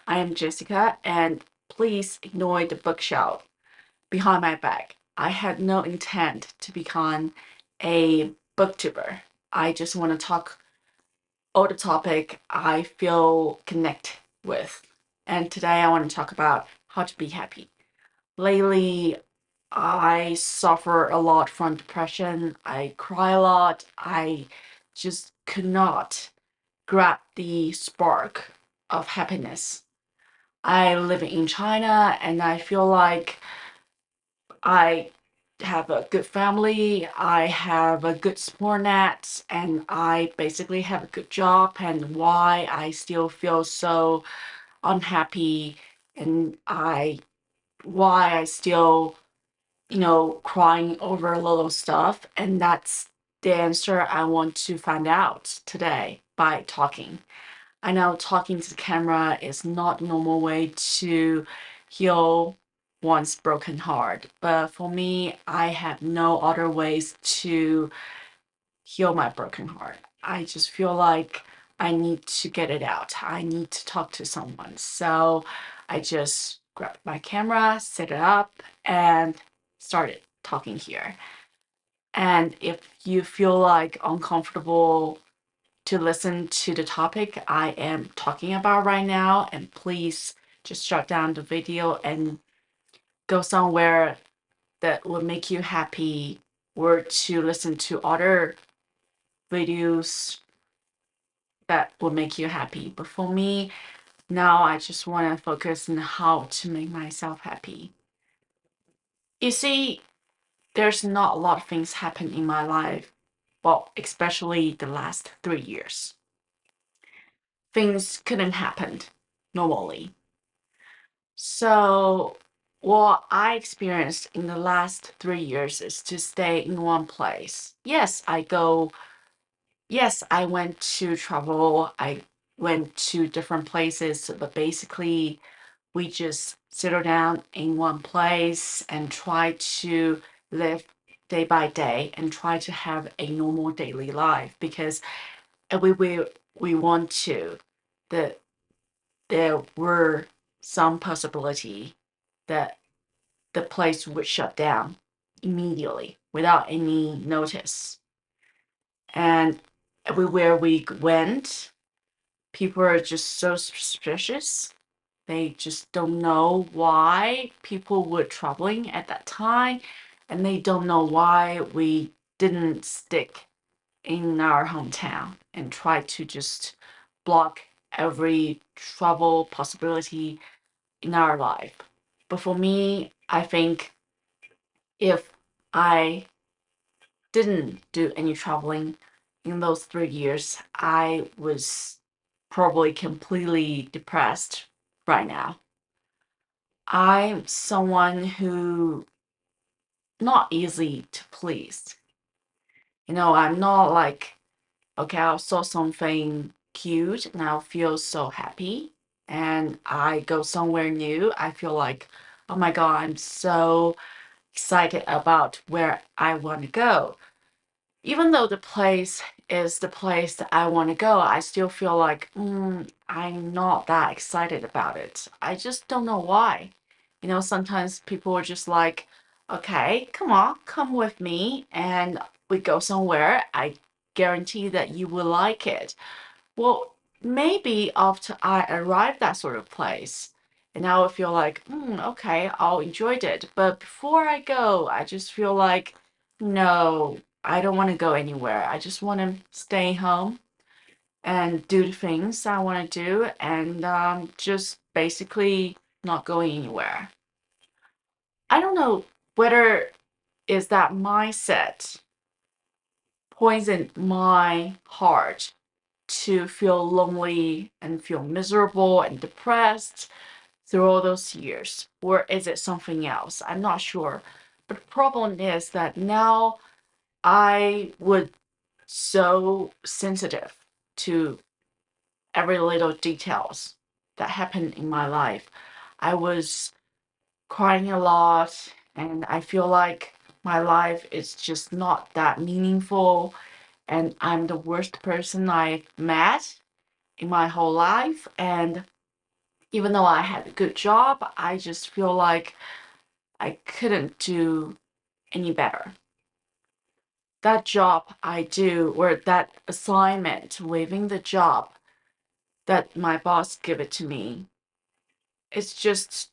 I am Jessica, and please ignore the bookshelf behind my back. I had no intent to become a booktuber. I just want to talk all the topic I feel connect with. And today I want to talk about how to be happy. Lately, I suffer a lot from depression. I cry a lot. I just could not grab the spark of happiness. I live in China and I feel like I have a good family, I have a good support net, and I basically have a good job. And why I still feel so unhappy and why I still, crying over little stuff. And that's the answer I want to find out today by talking. I know talking to the camera is not a normal way to heal one's broken heart, but for me, I have no other ways to heal my broken heart. I just feel like I need to get it out. I need to talk to someone. So I just grabbed my camera, set it up, and started talking here. And if you feel like uncomfortable to listen to the topic I am talking about right now, and please just shut down the video and go somewhere that will make you happy, or to listen to other videos that will make you happy. But for me, now I just want to focus on how to make myself happy. You see, there's not a lot of things happen in my life, well, especially the last 3 years. Things couldn't happen normally. So, what I experienced in the last 3 years is to stay in one place. Yes, I went to travel, I went to different places, but basically, we just settle down in one place and try to live day by day and try to have a normal daily life because we want to. That there were some possibility that the place would shut down immediately without any notice. And everywhere we went, people are just so suspicious. They just don't know why people were traveling at that time, and they don't know why we didn't stick in our hometown and try to just block every travel possibility in our life. But for me, I think if I didn't do any traveling in those 3 years, I was probably completely depressed right now. I'm someone who not easy to please. I'm not like, okay, I saw something cute and I'll feel so happy. And I go somewhere new, I feel like, oh my God, I'm so excited about where I want to go. Even though the place is the place that I want to go, I still feel like I'm not that excited about it. I just don't know why. Sometimes people are just like, okay, come on, come with me, and we go somewhere. I guarantee that you will like it. Well, maybe after I arrive that sort of place, and I will feel like, okay, I'll enjoy it. But before I go, I just feel like, no, I don't want to go anywhere. I just want to stay home and do the things I want to do, and just basically not going anywhere. I don't know whether is that mindset poison my heart to feel lonely and feel miserable and depressed through all those years? Or is it something else? I'm not sure. But the problem is that now I would so sensitive to every little details that happened in my life. I was crying a lot and I feel like my life is just not that meaningful and I'm the worst person I've met in my whole life. And Even though I had a good job, I just feel like I couldn't do any better. That job I do, or that assignment within the job that my boss give it to me, it's just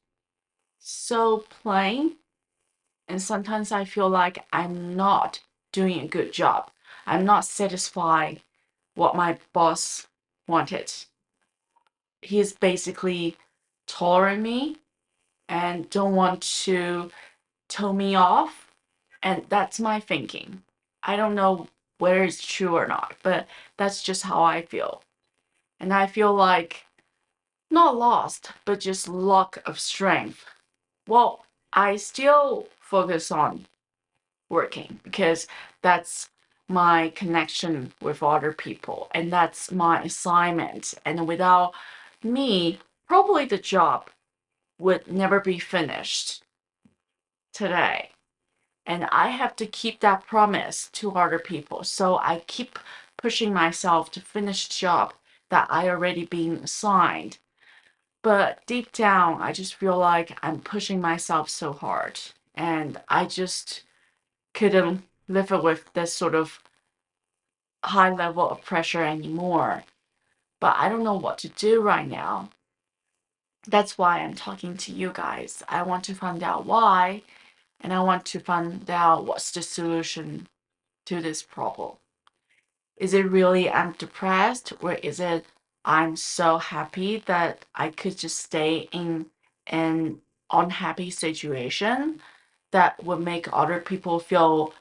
so plain. And sometimes I feel like I'm not doing a good job. I'm not satisfied what my boss wanted. He's basically tolerating me and don't want to tell me off. And that's my thinking. I don't know whether it's true or not, but that's just how I feel. And I feel like not lost, but just lack of strength. Well, I still focus on working because that's my connection with other people and that's my assignment. And without me, probably the job would never be finished today. And I have to keep that promise to other people. So I keep pushing myself to finish the job that I already been assigned. But deep down, I just feel like I'm pushing myself so hard. And I just couldn't live with this sort of high level of pressure anymore. But I don't know what to do right now. That's why I'm talking to you guys. I want to find out why, and I want to find out what's the solution to this problem. Is it really I'm depressed, or is it I'm so happy that I could just stay in an unhappy situation that would make other people feel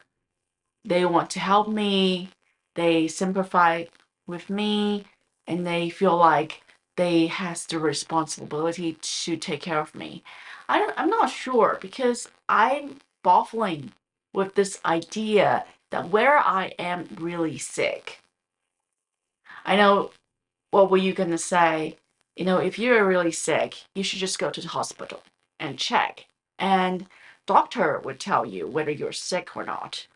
they want to help me, they sympathize with me, and they feel like they has the responsibility to take care of me. I'm not sure because I'm baffling with this idea that where I am really sick. I know what were you gonna say? If you're really sick, you should just go to the hospital and check. And doctor would tell you whether you're sick or not.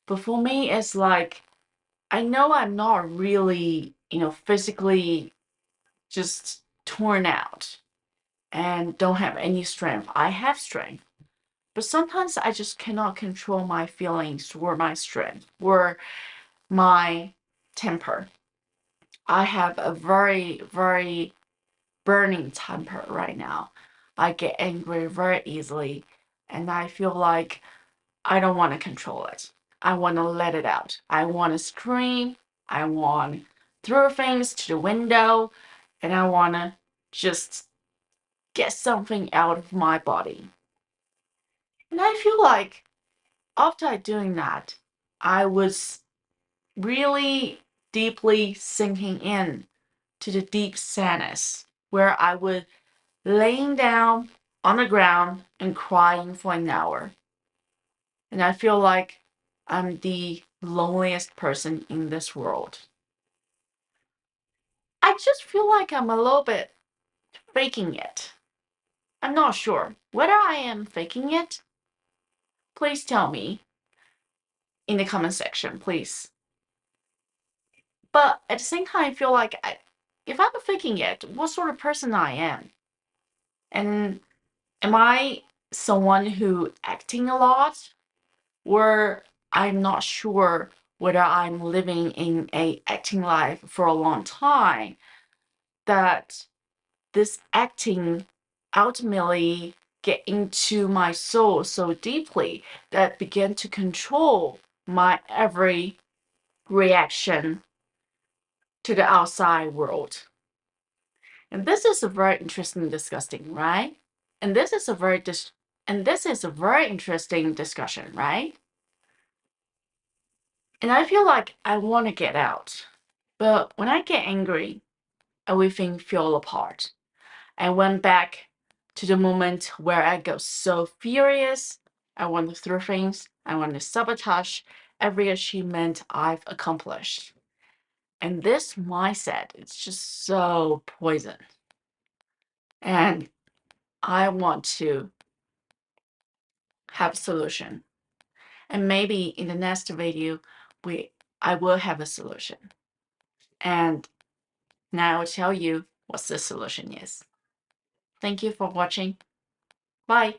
But for me, it's like I know I'm not really, physically just torn out and don't have any strength. I have strength, but sometimes I just cannot control my feelings or my strength or my temper. I have a very, very burning temper right now. I get angry very easily, and I feel like I don't want to control it. I want to let it out. I want to scream. I want to throw things to the window, and I want to just get something out of my body. And I feel like after doing that, I was really deeply sinking in to the deep sadness where I would laying down on the ground and crying for an hour. And I feel like I'm the loneliest person in this world. I just feel like I'm a little bit faking it. I'm not sure whether I am faking it. Please tell me in the comment section, please. But at the same time, I feel like if I'm faking it, what sort of person I am? And am I someone who acting a lot? Or I'm not sure whether I'm living in a acting life for a long time, that this acting ultimately get into my soul so deeply that began to control my every reaction to the outside world. And this is a very interesting discussing, right? And this is a very interesting discussion, right? And I feel like I want to get out. But when I get angry, everything fell apart. I went back to the moment where I got so furious. I want to throw things. I want to sabotage every achievement I've accomplished. And this mindset is just so poison. And I want to have a solution. And maybe in the next video, I will have a solution. And now I will tell you what the solution is. Thank you for watching. Bye.